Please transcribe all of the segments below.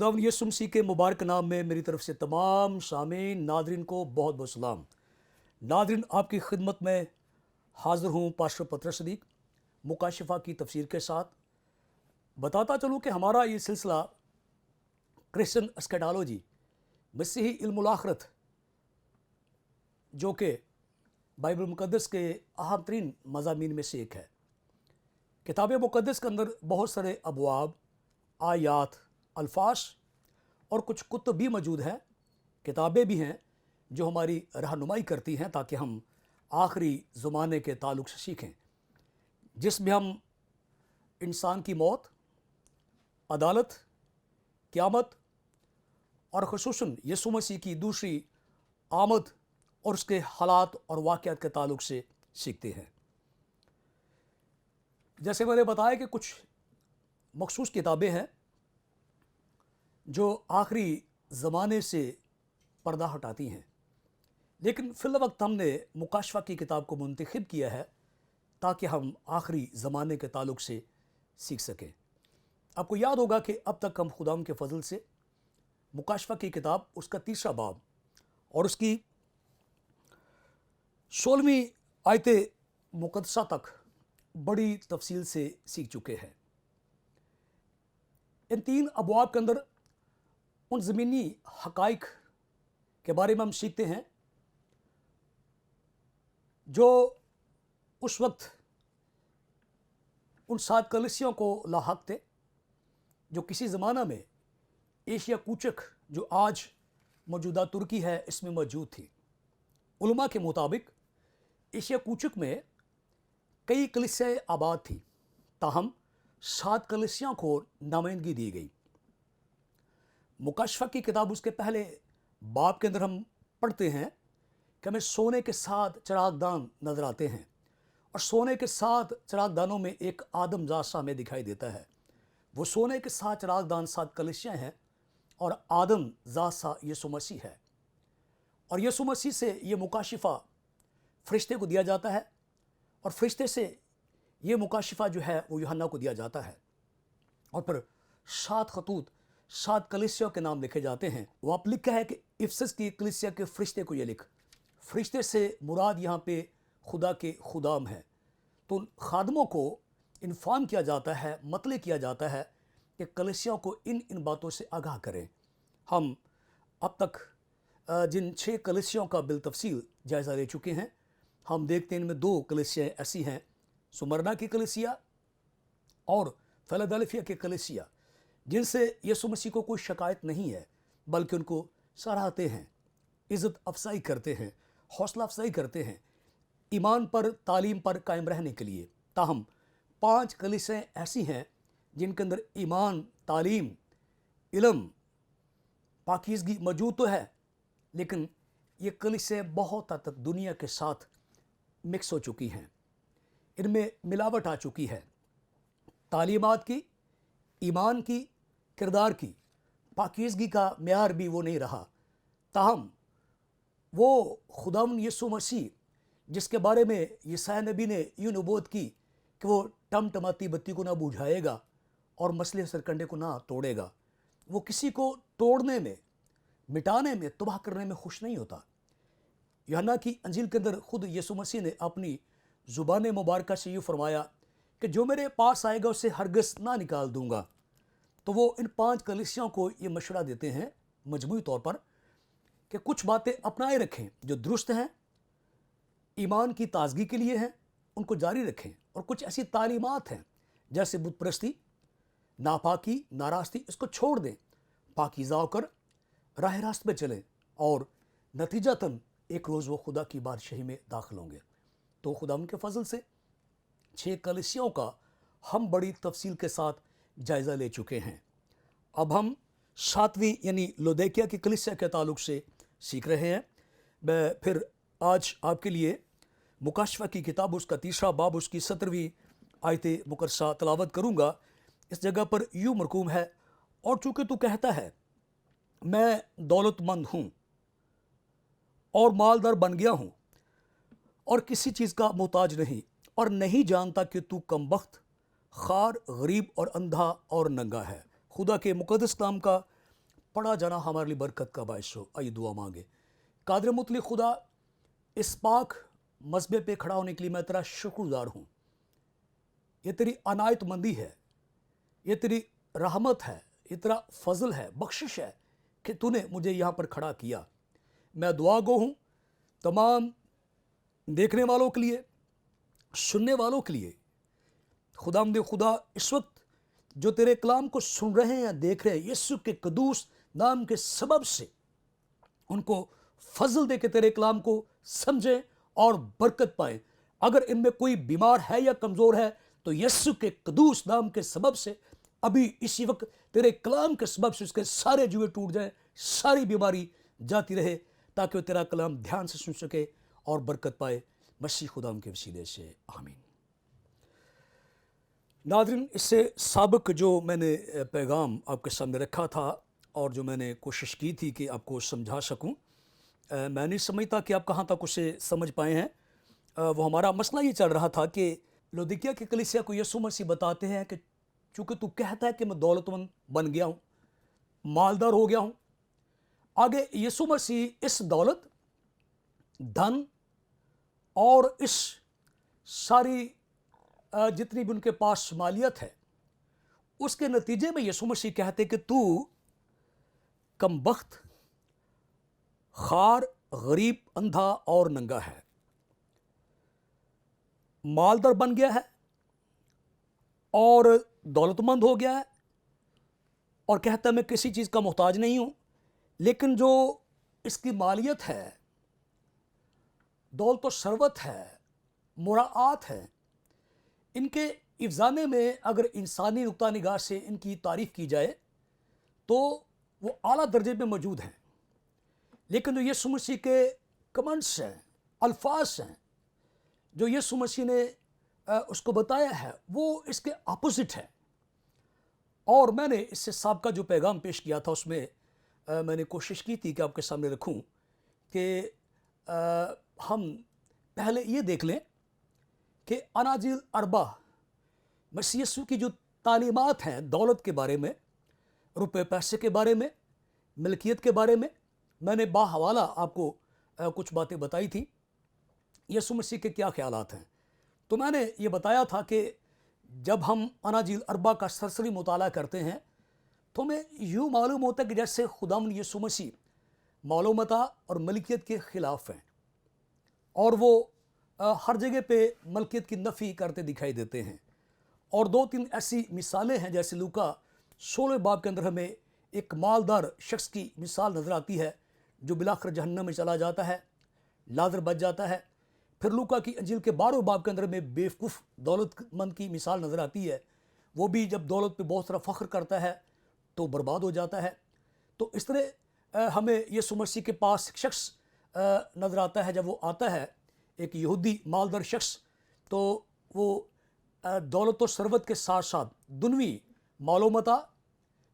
खुदावंद यीशु मसीह के मुबारक नाम में मेरी तरफ से तमाम सामीन नादरीन को बहुत बहुत सलाम। नादरीन, आपकी खिदमत में हाज़िर हूँ पास्टर पतरस सदीक मुकाशिफा की तफसीर के साथ। बताता चलूँ कि हमारा ये सिलसिला क्रिश्चियन एस्केटोलॉजी, मसीही इल्मुल आखिरत, जो कि बाइबल मुक़द्दस के अहम तरीन मज़ामीन में से एक है। किताब मुक़द्दस के अंदर बहुत सारे अबवाब, आयात, अल्फाज और कुछ कुतुब भी मौजूद हैं, किताबें भी हैं जो हमारी रहनुमाई करती हैं ताकि हम आखिरी ज़माने के ताल्लुक़ से सीखें, जिसमें हम इंसान की मौत, अदालत, क़यामत और ख़ुसूसन यीशु मसीह की दूसरी आमद और उसके हालात और वाक़यात के ताल्लुक़ से सीखते हैं। जैसे मैंने बताया कि कुछ मखसूस किताबें हैं जो आखिरी ज़माने से पर्दा हटाती हैं, लेकिन फ़िल वक्त हमने मुकाशफा की किताब को मुंतखब किया है ताकि हम आखिरी ज़माने के ताल्लुक़ से सीख सकें। आपको याद होगा कि अब तक हम खुदाम के फ़ज़ल से मुकाशफा की किताब, उसका तीसरा बाब और उसकी 16वीं आयत मुक़द्दसा तक बड़ी तफसील से सीख चुके हैं। इन तीन अबवाब के अंदर उन ज़मीनी हक़ाइक़ के बारे में हम सीखते हैं जो उस वक्त उन 7 कलीसियाओं को लाहक थे जो किसी ज़माना में एशिया कूचक, जो आज मौजूदा तुर्की है, इसमें मौजूद थी। उलमा के मुताबिक एशिया कूचक में कई कलीसियाएँ आबाद थी, ताहम 7 कलीसियाओं को नुमाइंदगी दी गई। मुकाशफा की किताब उसके पहले बाब के अंदर हम पढ़ते हैं कि हमें सोने के 7 चरागदान नज़र आते हैं और सोने के 7 चरागदानों में एक आदम ज़ात सा हमें दिखाई देता है। वो सोने के 7 चरागदान 7 कलीसियाँ हैं और आदम ज़ात सा यीशु मसीह है। और यीशु मसीह से ये मुकाशिफा फ़रिश्ते को दिया जाता है और फ़रिश्ते से ये मुकाशिफा जो है वो यूहन्ना को दिया जाता है। और फिर 7 खतूत 7 कलीसियाओं के नाम लिखे जाते हैं। वो आप लिखा है कि इफसस की कलीसिया के फ़रिश्ते को ये लिख। फ़रिश्ते से मुराद यहाँ पे खुदा के खुदाम है। तो खादमों को इन्फॉर्म किया जाता है, मतले किया जाता है कि कलीसियाओं को इन बातों से आगाह करें। हम अब तक जिन 6 कलीसियाओं का बिलतफसील जायज़ा ले चुके हैं, हम देखते हैं इनमें 2 कलीसियाँ ऐसी हैं, सुमरना की कलीसिया और फिलाडेल्फिया की कलीसिया, जिनसे यीशु मसीह को कोई शिकायत नहीं है, बल्कि उनको सराहते हैं, इज़्ज़त अफसाई करते हैं, हौसला अफसाई करते हैं ईमान पर, तालीम पर कायम रहने के लिए। ताहम 5 कलीसियाँ ऐसी हैं जिनके अंदर ईमान, तालीम, इल्म, पाकीज़गी मौजूद तो है, लेकिन ये कलीसियाँ बहुत हद तक दुनिया के साथ मिक्स हो चुकी हैं, इनमें मिलावट आ चुकी है। तालीमात की, ईमान की, किरदार की, पाकीज़गी का म्यार भी वो नहीं रहा। ताहम वो खुदावंद यीशु मसीह जिसके बारे में यशायाह नबी ने यूँ नबूवत की कि वो टमटमाती बत्ती को ना बुझाएगा और मसले सरकंडे को ना तोड़ेगा, वो किसी को तोड़ने में, मिटाने में, तबाह करने में खुश नहीं होता। यूहन्ना की अंजील के अंदर खुद यीशु मसीह ने अपनी ज़ुबान मुबारक से यूँ फरमाया कि जो मेरे पास आएगा उसे हरगिज़ ना निकाल दूँगा। तो वो इन 5 कलीसियाओं को ये मशवरा देते हैं मजमूई तौर पर कि कुछ बातें अपनाए रखें जो दुरुस्त हैं, ईमान की ताजगी के लिए हैं, उनको जारी रखें, और कुछ ऐसी तालीमात हैं जैसे बुत परस्ती, नापाकी, नाराज़गी, इसको छोड़ दें, पाकीज़ा होकर राह रास्त पे चलें और नतीजतन एक रोज़ वो खुदा की बादशाही में दाखिल होंगे। तो खुदा उनके फजल से 6 कलीसियाओं का हम बड़ी तफसील के साथ जायज़ा ले चुके हैं। अब हम 7वीं यानी लौदीकिया की कलीसिया के ताल्लुक़ से सीख रहे हैं। मैं फिर आज आपके लिए मुकाशफा की किताब, उसका तीसरा बाब, उसकी 17वीं आयत मुक़द्दसा तलावत करूँगा। इस जगह पर यूँ मरकूम है, और चूँकि तू कहता है मैं दौलतमंद हूँ और मालदार बन गया हूँ और किसी चीज़ का मोहताज नहीं, और नहीं जानता कि तू कमबख्त, खार, गरीब और अंधा और नंगा है। खुदा के मुक़द्दस नाम का पढ़ा जाना हमारे लिए बरकत का बायस हो। आइए दुआ मांगे। कादिर मुतलक खुदा, इस पाक मसबे पे खड़ा होने के लिए मैं तेरा शुक्रगुजार हूँ। ये तेरी अनायत मंदी है, ये तेरी रहमत है, ये तेरा फजल है, बख्शिश है कि तूने मुझे यहाँ पर खड़ा किया। मैं दुआ गो हूँ तमाम देखने वालों के लिए, सुनने वालों के लिए। खुदावंद खुदा, इस वक्त जो तेरे कलाम को सुन रहे हैं या देख रहे हैं, यीशु के कदूस नाम के सबब से उनको फजल दे के तेरे कलाम को समझें और बरकत पाएं। अगर इनमें कोई बीमार है या कमज़ोर है तो यीशु के कदूस नाम के सबब से अभी इसी वक्त तेरे कलाम के सबब से उसके सारे जुए टूट जाएं, सारी बीमारी जाती रहे, ताकि वो तेरा कलाम ध्यान से सुन सके और बरकत पाए। मसीह खुदा के वसीले से आमीन। नाज़रीन, इससे साबिक जो मैंने पैगाम आपके सामने रखा था और जो मैंने कोशिश की थी कि आपको समझा सकूं, मैं नहीं समझता कि आप कहाँ तक उसे समझ पाए हैं। वो हमारा मसला ये चल रहा था कि लौदीकिया की कलीसिया को यीशु मसीह बताते हैं कि चूँकि तू कहता है कि मैं दौलतमंद बन गया हूँ, मालदार हो गया हूँ, आगे यीशु मसीह इस दौलत, धन और इस सारी जितनी भी उनके पास मालियत है, उसके नतीजे में यीशु मसीह कहते कि तू कमबख्त, खार, गरीब, अंधा और नंगा है, मालदार बन गया है और दौलतमंद हो गया है और कहता है मैं किसी चीज़ का मोहताज नहीं हूँ। लेकिन जो इसकी मालियत है, दौलत व सरवत है, मुराआत है, इनके इफ़ज़ाने में अगर इंसानी नुक्ता निगाह से इनकी तारीफ़ की जाए तो वो आला दर्जे में मौजूद हैं। लेकिन जो यीशु मसीह के कमेंट्स हैं, अल्फाज हैं, जो यीशु मसीह ने उसको बताया है, वो इसके अपोजिट है। और मैंने इससे साबका जो पैगाम पेश किया था उसमें मैंने कोशिश की थी कि आपके सामने रखूं कि हम पहले ये देख लें कि अनाजिल अरबा मसीह यीशु की जो तालीमात हैं दौलत के बारे में, रुपए पैसे के बारे में, मिल्कियत के बारे में, मैंने बाहवाला आपको कुछ बातें बताई थी। यीशु मसीह के क्या ख्यालात हैं। तो मैंने ये बताया था कि जब हम अनाजिल अरबा का सरसरी मुताला करते हैं तो हमें यूँ मालूम होता है कि जैसे खुदावंद यीशु मसीह मालूमता और मलकियत के ख़िलाफ़ हैं और वो हर जगह पे मलकियत की नफ़ी करते दिखाई देते हैं। और दो तीन ऐसी मिसालें हैं, जैसे लूका 16 बाब के अंदर हमें एक मालदार शख्स की मिसाल नज़र आती है जो बिलाखिर जहन्नम में चला जाता है, लाज़र बच जाता है। फिर लूका की अंजील के 12 बाब के अंदर में बेवकूफ़ दौलतमंद की मिसाल नज़र आती है, वो भी जब दौलत पे बहुत सारा फ़ख्र करता है तो बर्बाद हो जाता है। तो इस तरह हमें यीशु मसीह के पास एक शख्स नज़र आता है, जब वो आता है एक यहूदी मालदार शख्स, तो वो दौलत और सरवत के साथ साथ दुनवी मालूमता,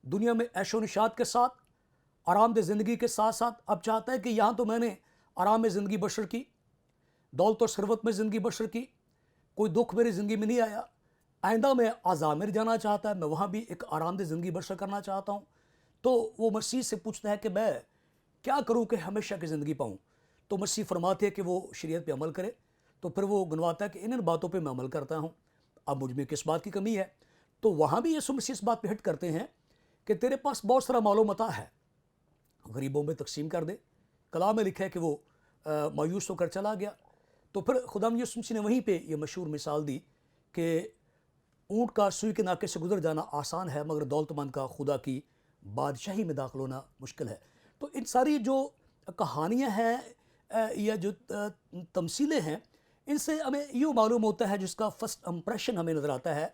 दुनिया में ऐशो निशात के साथ, आरामदेह ज़िंदगी के साथ साथ अब चाहता है कि यहाँ तो मैंने आराम ज़िंदगी बशर की, दौलत और सरवत में ज़िंदगी बशर की, कोई दुख मेरी ज़िंदगी में नहीं आया, आइंदा मैं आज़ामिर जाना चाहता है, मैं वहाँ भी एक आरामदेह ज़िंदगी बशर करना चाहता हूँ। तो वो मसीह से पूछता है कि मैं क्या करूँ कि हमेशा की ज़िंदगी पाऊँ। तो मसीह फरमाते हैं कि वो शरीयत पे अमल करे। तो फिर वो गुनवाता है कि इन बातों पे मैं अमल करता हूँ, अब मुझ में किस बात की कमी है। तो वहाँ भी यीशु मसीह इस बात पे हिट करते हैं कि तेरे पास बहुत सारा मालूमता है, गरीबों में तकसीम कर दे। कलाम में लिखा है कि वो मायूस होकर चला गया। तो फिर खुदावंद यीशु मसीह ने वहीं पे ये मशहूर मिसाल दी कि ऊँट का सुई के नाके से गुजर जाना आसान है, मगर दौलतमंद का खुदा की बादशाही में दाखिल होना मुश्किल है। तो इन सारी जो कहानियाँ हैं या जो तमसीलें हैं, इनसे हमें यूँ मालूम होता है, जिसका फर्स्ट इंप्रेशन हमें नज़र आता है,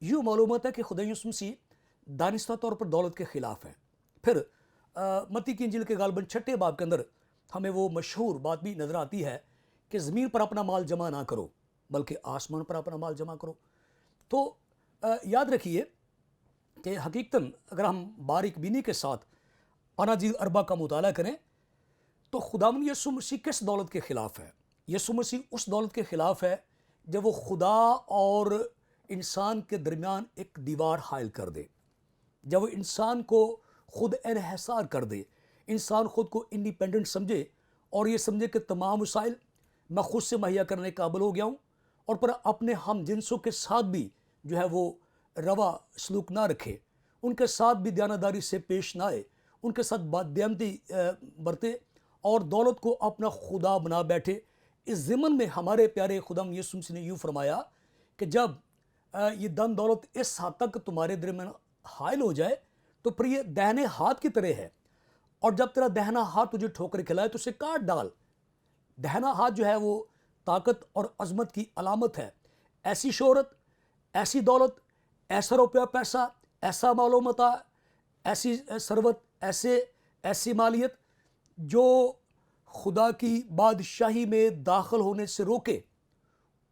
यूँ मालूम होता है कि खुदा यीशु मसीह दानिस्ता तौर पर दौलत के ख़िलाफ़ है। फिर मत्ती की इंजील के गालबन 6 बाब के अंदर हमें वो मशहूर बात भी नज़र आती है कि ज़मीन पर अपना माल जमा ना करो, बल्कि आसमान पर अपना माल जमा करो। तो याद रखिए कि हकीकतन अगर हम बारीक बीनी के साथ अनाजील अरबा का मुताला करें तो खुदावंद यीशु मसीह किस दौलत के ख़िलाफ़ है। यीशु मसीह उस दौलत के ख़िलाफ़ है जब वो खुदा और इंसान के दरमियान एक दीवार हायल कर दे, जब वो इंसान को خود انحصار کر دے، انسان خود کو انڈیپینڈنٹ سمجھے اور یہ سمجھے کہ تمام وسائل میں خود سے مہیا کرنے کے قابل ہو گیا ہوں، اور پر اپنے ہم جنسوں کے ساتھ بھی جو ہے وہ روا سلوک نہ رکھے، ان کے ساتھ بھی دیانتداری سے پیش نہ آئے، ان کے ساتھ بددیانتی برتے اور دولت کو اپنا خدا بنا بیٹھے۔ اس ضمن میں ہمارے پیارے خدا یسوع مسیح نے یوں فرمایا کہ جب یہ دن دولت اس حد تک تمہارے دل میں حائل ہو جائے تو پھر یہ دہنے ہاتھ کی طرح ہے، اور جب تیرا دہنا ہاتھ تجھے ٹھوکر کھلائے تو اسے کاٹ ڈال۔ دہنا ہاتھ جو ہے وہ طاقت اور عظمت کی علامت ہے۔ ایسی شہرت، ایسی دولت، ایسا روپیہ پیسہ، ایسا مال و متاع، ایسی ثروت، ایسی مالیت جو خدا کی بادشاہی میں داخل ہونے سے روکے،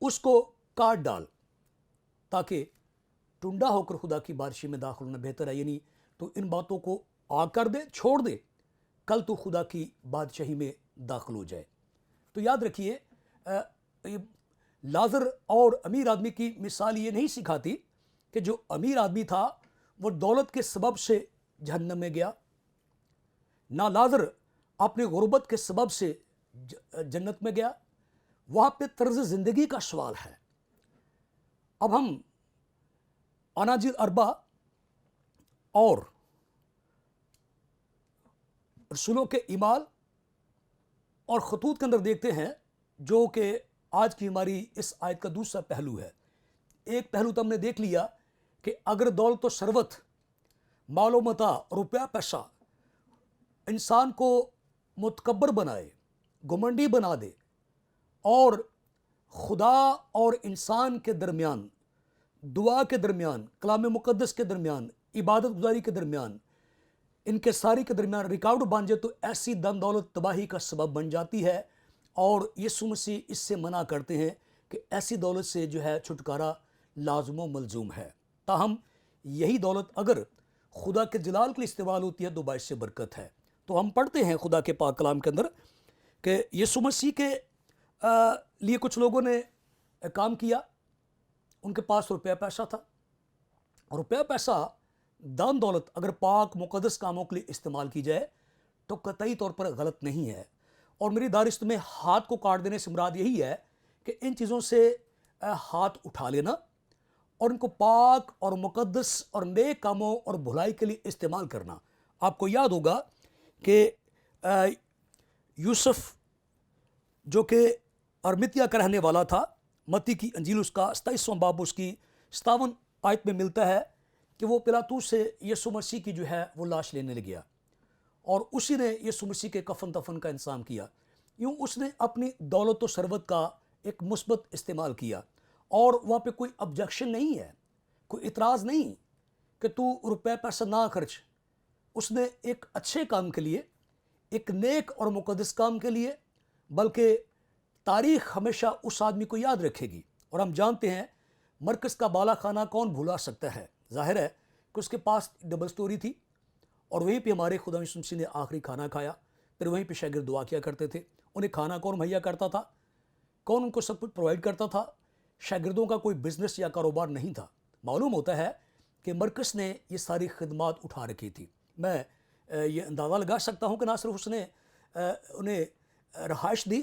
اس کو کاٹ ڈال تاکہ ٹنڈا ہو کر خدا کی بادشاہی میں داخل ہونا بہتر ہے۔ یعنی تو ان باتوں کو آگ کر دے، چھوڑ دے، کل تو خدا کی بادشاہی میں داخل ہو جائے۔ تو یاد رکھیے لازر اور امیر آدمی کی مثال یہ نہیں سکھاتی کہ جو امیر آدمی تھا وہ دولت کے سبب سے جہنم میں گیا، نہ لازر اپنے غربت کے سبب سے جنت میں گیا۔ وہاں پہ طرز زندگی کا سوال ہے۔ اب ہم اناجیل اربع اور رسولوں کے اعمال اور خطوط کے اندر دیکھتے ہیں، جو کہ آج کی ہماری اس آیت کا دوسرا پہلو ہے۔ ایک پہلو تو ہم نے دیکھ لیا کہ اگر دولت و ثروت، مال و متاع، روپیہ پیسہ انسان کو متکبر بنائے، گھمنڈی بنا دے، اور خدا اور انسان کے درمیان، دعا کے درمیان، کلام مقدس کے درمیان، عبادت گزاری کے درمیان، ان کے ساری کے درمیان رکاوٹ بن جائے تو ایسی دن دولت تباہی کا سبب بن جاتی ہے، اور یسوع مسیح اس سے منع کرتے ہیں کہ ایسی دولت سے جو ہے چھٹکارا لازم و ملزوم ہے۔ تاہم یہی دولت اگر خدا کے جلال کے لیے استعمال ہوتی ہے تو باعث سے برکت ہے۔ تو ہم پڑھتے ہیں خدا کے پاک کلام کے اندر کہ یسوع مسیح کے لیے کچھ لوگوں نے کام کیا، ان کے پاس روپیہ پیسہ تھا۔ روپیہ پیسہ، دان دولت اگر پاک مقدس کاموں کے لیے استعمال کی جائے تو قطعی طور پر غلط نہیں ہے، اور میری دارست میں ہاتھ کو کاٹ دینے سے مراد یہی ہے کہ ان چیزوں سے ہاتھ اٹھا لینا اور ان کو پاک اور مقدس اور نیک کاموں اور بھلائی کے لیے استعمال کرنا۔ آپ کو یاد ہوگا کہ یوسف جو کہ ارمتیا کا رہنے والا تھا، متی کی انجیل اس کا 27واں باب اس کی 57 آیت میں ملتا ہے کہ وہ پلاطوس سے یسوع مسیح کی جو ہے وہ لاش لینے لگیا، اور اسی نے یسوع مسیح کے کفن دفن کا انتظام کیا۔ یوں اس نے اپنی دولت و ثروت کا ایک مثبت استعمال کیا، اور وہاں پہ کوئی آبجیکشن نہیں ہے، کوئی اعتراض نہیں کہ تو روپے پیسہ نہ خرچ۔ اس نے ایک اچھے کام کے لیے، ایک نیک اور مقدس کام کے لیے، بلکہ تاریخ ہمیشہ اس آدمی کو یاد رکھے گی۔ اور ہم جانتے ہیں مرکز کا بالا خانہ کون بھولا سکتا ہے؟ ظاہر ہے کہ اس کے پاس ڈبل سٹوری تھی، اور وہیں پہ ہمارے خدا یسوع مسیح نے آخری کھانا کھایا، پھر وہیں پہ شاگرد دعا کیا کرتے تھے۔ انہیں کھانا کون مہیا کرتا تھا؟ کون ان کو سب کچھ پرووائڈ کرتا تھا؟ شاگردوں کا کوئی بزنس یا کاروبار نہیں تھا۔ معلوم ہوتا ہے کہ مرکز نے یہ ساری خدمات اٹھا رکھی تھی۔ میں یہ اندازہ لگا سکتا ہوں کہ نہ صرف اس نے انہیں رہائش دی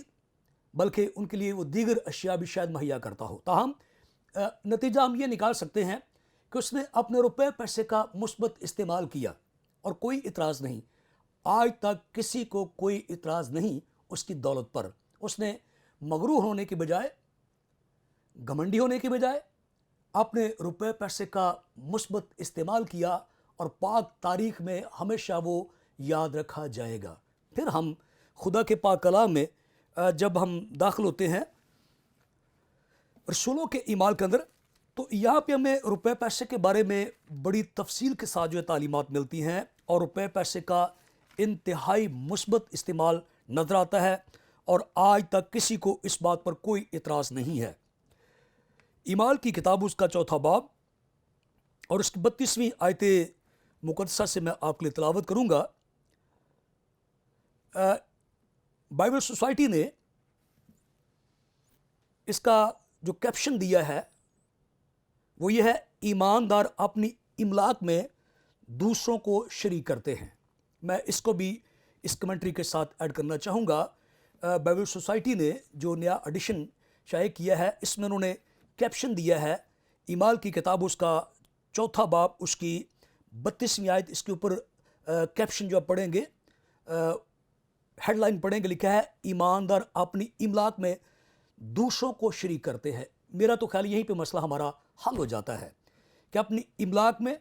بلکہ ان کے لیے وہ دیگر اشیاء بھی شاید مہیا کرتا ہو۔ تاہم نتیجہ ہم یہ نکال سکتے ہیں کہ اس نے اپنے روپے پیسے کا مثبت استعمال کیا، اور کوئی اعتراض نہیں۔ آج تک کسی کو کوئی اعتراض نہیں اس کی دولت پر۔ اس نے مغرور ہونے کی بجائے، گھمنڈی ہونے کی بجائے اپنے روپے پیسے کا مثبت استعمال کیا، اور پاک تاریخ میں ہمیشہ وہ یاد رکھا جائے گا۔ پھر ہم خدا کے پاک کلام میں جب ہم داخل ہوتے ہیں رسولوں کے اعمال کے اندر، تو یہاں پہ ہمیں روپے پیسے کے بارے میں بڑی تفصیل کے ساتھ جو تعلیمات ملتی ہیں، اور روپے پیسے کا انتہائی مثبت استعمال نظر آتا ہے، اور آج تک کسی کو اس بات پر کوئی اعتراض نہیں ہے۔ اعمال کی کتاب اس کا 4واں باب اور اس کی 32ویں آیت مقدسہ سے میں آپ کے لیے تلاوت کروں گا۔ بائبل سوسائٹی نے اس کا جو کیپشن دیا ہے وہ یہ ہے: ایماندار اپنی املاک میں दूसरों को शरीक करते हैं। मैं इसको भी इस कमेंट्री के साथ ऐड करना चाहूँगा। बाइबल सोसाइटी ने जो नया एडिशन शाये किया है, इसमें उन्होंने कैप्शन दिया है, ईमाल की किताब उसका 4 बाब उसकी 32वीं आयत, इसके ऊपर कैप्शन जो आप पढ़ेंगे, हेडलाइन पढ़ेंगे, लिखा है ईमानदार अपनी इमलाक में दूसरों को शरीक करते हैं। मेरा तो ख्याल यहीं पे मसला हमारा हल हो जाता है कि अपनी इमलाक में,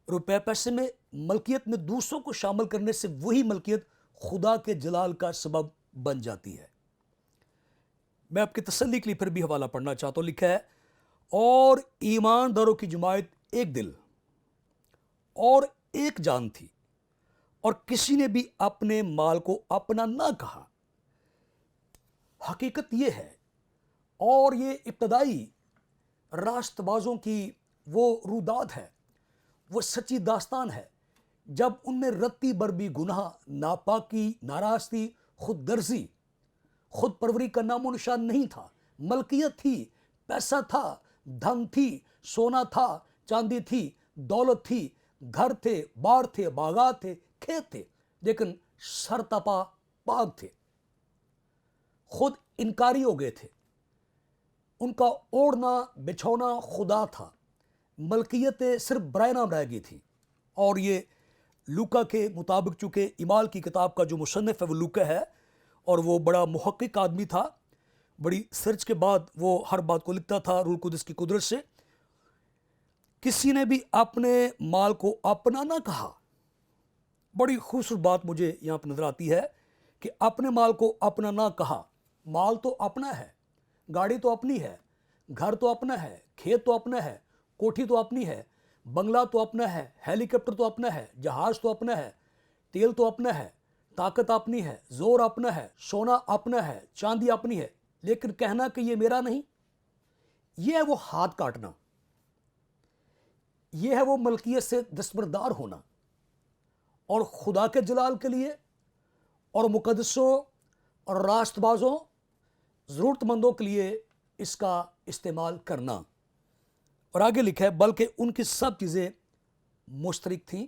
रुपए पैसे में, मलकियत में दूसरों को शामिल करने से वही मलकियत खुदा के जलाल का सबब बन जाती है। मैं आपकी तसल्ली के लिए फिर भी हवाला पढ़ना चाहता हूँ। लिखा है, और ईमानदारों की जमायत एक दिल और एक जान थी, और किसी ने भी अपने माल को अपना ना कहा। हकीकत यह है, और ये इब्तदाई रास्तबाजों की वो रुदाद है, वो सच्ची दास्तान है, जब उनमें रत्ती भर भी गुनाह, नापाकी, नाराज़गी, खुद गर्जी, खुद परवरी का नामो निशान नहीं था। मलकियत थी, पैसा था, धन थी, सोना था, चांदी थी, दौलत थी, घर थे, बार थे, बागात थे, खेत थे, लेकिन सरतपा पाक थे। खुद इनकारी हो गए थे। उनका ओढ़ना बिछौना खुदा था। मलकियतें सिर्फ बराए नाम रह गई थी। और ये लूका के मुताबिक, चूँकि ईमाल की किताब का जो मुसन्निफ है वो लूका है, और वो बड़ा मुहक्किक आदमी था, बड़ी सर्च के बाद वो हर बात को लिखता था रूह कुदस की कुदरत से। किसी ने भी अपने माल को अपना ना कहा। बड़ी खूबसूरत बात मुझे यहाँ पर नज़र आती है कि अपने माल को अपना ना कहा। माल तो अपना है, गाड़ी तो अपनी है, घर तो अपना है, खेत तो अपना है, कोठी तो अपनी है, बंगला तो अपना है, हेलीकॉप्टर तो अपना है, जहाज तो अपना है, तेल तो अपना है, ताकत अपनी है, जोर अपना है, सोना अपना है, चांदी अपनी है। लेकिन कहना कि ये मेरा नहीं, ये है वो हाथ काटना, ये है वो मलकियत से दस्तबरदार होना। और खुदा के जलाल के लिए और मुकद्दसों और रास्तबाजों, ज़रूरतमंदों के लिए इसका इस्तेमाल करना। और आगे लिखा है, बल्कि उनकी सब चीज़ें मुश्तरक थीं,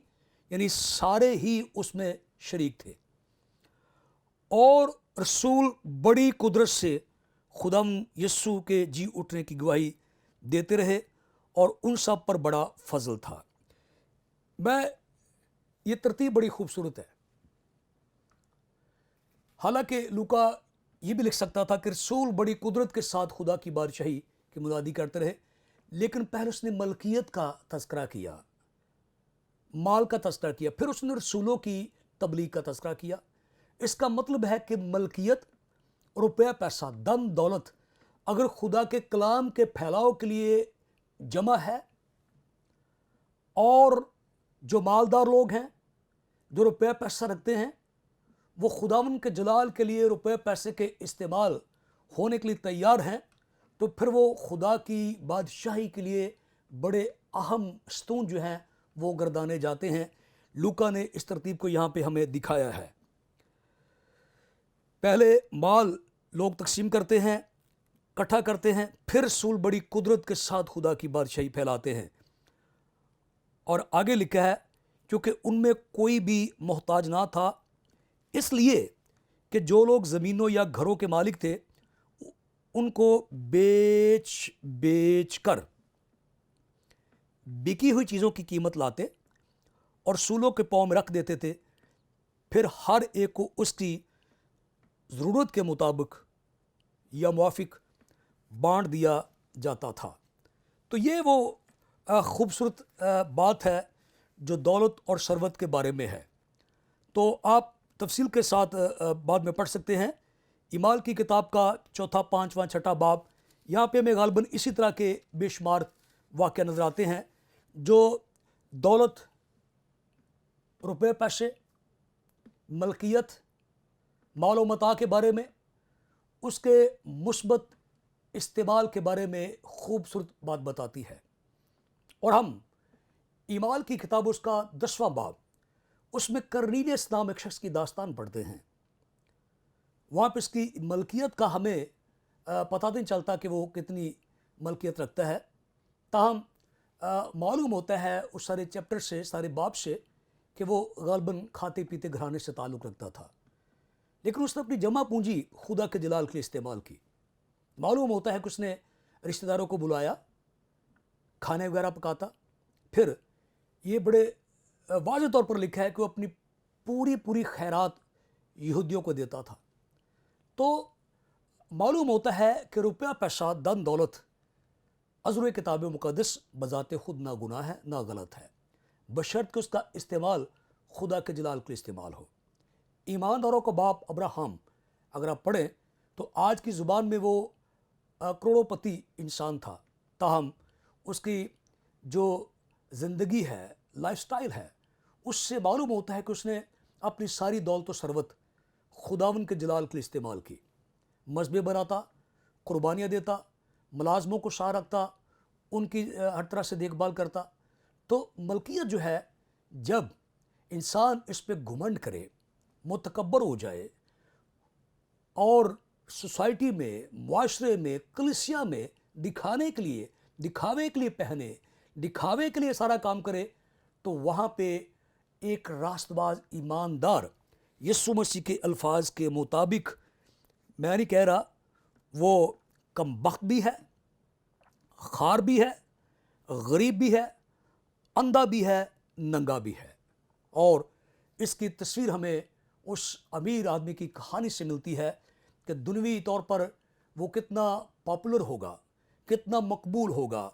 यानी सारे ही उसमें शरीक थे। और रसूल बड़ी कुदरत से खुदम यस्सु के जी उठने की गवाही देते रहे, और उन सब पर बड़ा फजल था। ये तरतीब बड़ी खूबसूरत है। हालांकि लूका ये भी लिख सकता था कि रसूल बड़ी कुदरत के साथ खुदा की बादशाही की मुनादी करते रहे, लेकिन पहले उसने मलकियत का तज़किरा किया, माल का तज़किरा किया, फिर उसने रसूलों की तबलीग का तज़किरा किया। इसका मतलब है कि मलकियत, रुपया, पैसा, धन दौलत अगर खुदा के कलाम के फैलाव के लिए जमा है, और जो मालदार लोग हैं, जो रुपया पैसा रखते हैं, वो खुदावन के जलाल के लिए रुपये पैसे के इस्तेमाल होने के लिए तैयार हैं, तो फिर वो खुदा की बादशाही के लिए बड़े अहम स्तून जो हैं वो गर्दाने जाते हैं। लूका ने इस तरतीब को यहाँ पे हमें दिखाया है। पहले माल लोग तकसीम करते हैं, इकट्ठा करते हैं, फिर रसूल बड़ी कुदरत के साथ खुदा की बादशाही फैलाते हैं। और आगे लिखा है, क्योंकि उनमें कोई भी मोहताज ना था, इसलिए कि जो लोग ज़मीनों या घरों के मालिक थे उनको बेच कर बिकी हुई चीज़ों की कीमत लाते और रसूलों के पाँव में रख देते थे, फिर हर एक को उसकी ज़रूरत के मुताबिक या मुआफिक बांट दिया जाता था। तो ये वो खूबसूरत बात है जो दौलत और सरवत के बारे में है। तो आप तफसील के साथ बाद में पढ़ सकते हैं। ईमाल की किताब का 4, 5, 6 बाब, यहाँ पे हमें गालबन इसी तरह के बेशुमार वाक़या नज़र आते हैं जो दौलत, रुपये पैसे, मलकियत, मालो मता के बारे में, उसके मुस्बत इस्तेमाल के बारे में खूबसूरत बात बताती है। और हम ईमाल की किताब उसका 10वां बाब, उसमें करनीलियस नाम एक शख्स की दास्तान पढ़ते हैं। वहाँ पर इसकी मलकियत का हमें पता नहीं चलता कि वो कितनी मलकियत रखता है। ताहम मालूम होता है उस सारे चैप्टर से, सारे बाब से, कि वो गालबन खाते पीते घराने से ताल्लुक़ रखता था, लेकिन उसने अपनी जमा पूंजी खुदा के जलाल के लिए इस्तेमाल की। मालूम होता है कि उसने रिश्तेदारों को बुलाया, खाने वगैरह पकाता, फिर ये बड़े वाज़ेह तौर पर लिखा है कि वो अपनी पूरी पूरी खैरात यहूदियों को देता था। तो मालूम होता है कि रुपया पैसा धन दौलत अज़र किताब मुक़द्दस बज़ाते खुद ना गुनाह है ना गलत है, बशर्त कि उसका इस्तेमाल खुदा के जलाल के लिए इस्तेमाल हो। ईमानदारों का बाप अब्राहम अगर आप पढ़ें तो आज की ज़ुबान में वो करोड़ोंपति इंसान था, ताहम उसकी जो ज़िंदगी है, लाइफस्टाइल है, उससे मालूम होता है कि उसने अपनी सारी दौलत व सरवत खुदावन के जलाल के लिए इस्तेमाल की। मज़बे बनाता, कुर्बानियाँ देता, मुलाजमों को शाह रखता, उनकी हर तरह से देखभाल करता। तो मलकियत जो है, जब इंसान इस पे घुमंड करे, मुतकब्बर हो जाए और सोसाइटी में, मुआशरे में, कलीसिया में दिखावे के लिए पहने, दिखावे के लिए सारा काम करे, तो वहाँ पे एक रास्तबाज ईमानदार यीशु मसीह के अल्फाज के मुताबिक, मैं नहीं कह रहा वो कमबख्त भी है, खार भी है, गरीब भी है, अंधा भी है, नंगा भी है। और इसकी तस्वीर हमें उस अमीर आदमी की कहानी से मिलती है कि दुनियावी तौर पर वो कितना पॉपुलर होगा, कितना मकबूल होगा,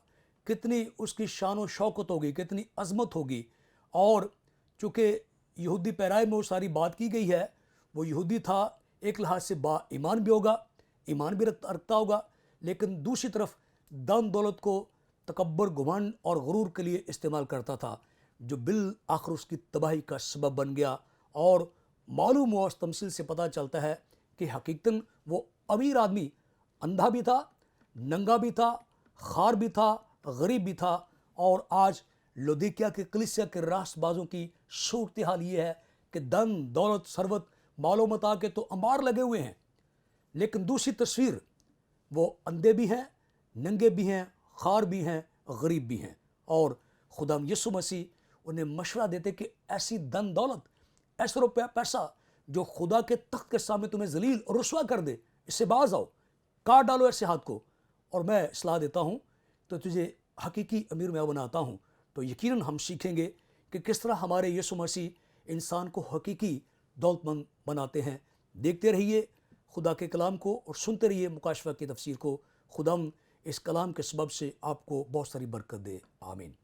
कितनी उसकी शान व शौकत होगी, कितनी अज़मत होगी। और चूँकि यहूदी पैराए में वो सारी बात की गई है, वो यहूदी था, एक लिहाज से बा ईमान भी होगा, ईमान भी रखता होगा, लेकिन दूसरी तरफ धन दौलत को तकब्बर, घुमंड और गुरूर के लिए इस्तेमाल करता था, जो बिल आखिर उसकी तबाही का सबब बन गया। और मालूम हुआ, उस तमसील से पता चलता है कि हकीकतन वो अमीर आदमी अंधा भी था, नंगा भी था, खार भी था, गरीब भी था। और आज लौदीकिया के कलीसिया के रास्तबाजों की सूरत हाल ये है कि धन दौलत सरवत मालो मता के तो अंबार लगे हुए हैं, लेकिन दूसरी तस्वीर वो अंधे भी हैं, नंगे भी हैं, खार भी हैं, गरीब भी हैं। और खुदा यीशु मसीह उन्हें मशवरा देते कि ऐसी धन दौलत, ऐसा रुपया पैसा जो खुदा के तख्त के सामने तुम्हें जलील और रुसवा कर दे, इससे बाज आओ, काट डालो ऐसे हाथ को, और मैं सलाह देता हूँ तो तुझे हकीकी अमीर मैं बनाता हूँ। तो यकीनन हम सीखेंगे कि किस तरह हमारे यीशु मसीह इंसान को हकीकी दौलतमंद बनाते हैं। देखते रहिए खुदा के कलाम को और सुनते रहिए मुकाशवा की तफसीर को। खुदाम इस कलाम के सबब से आपको बहुत सारी बरकत दे। आमीन।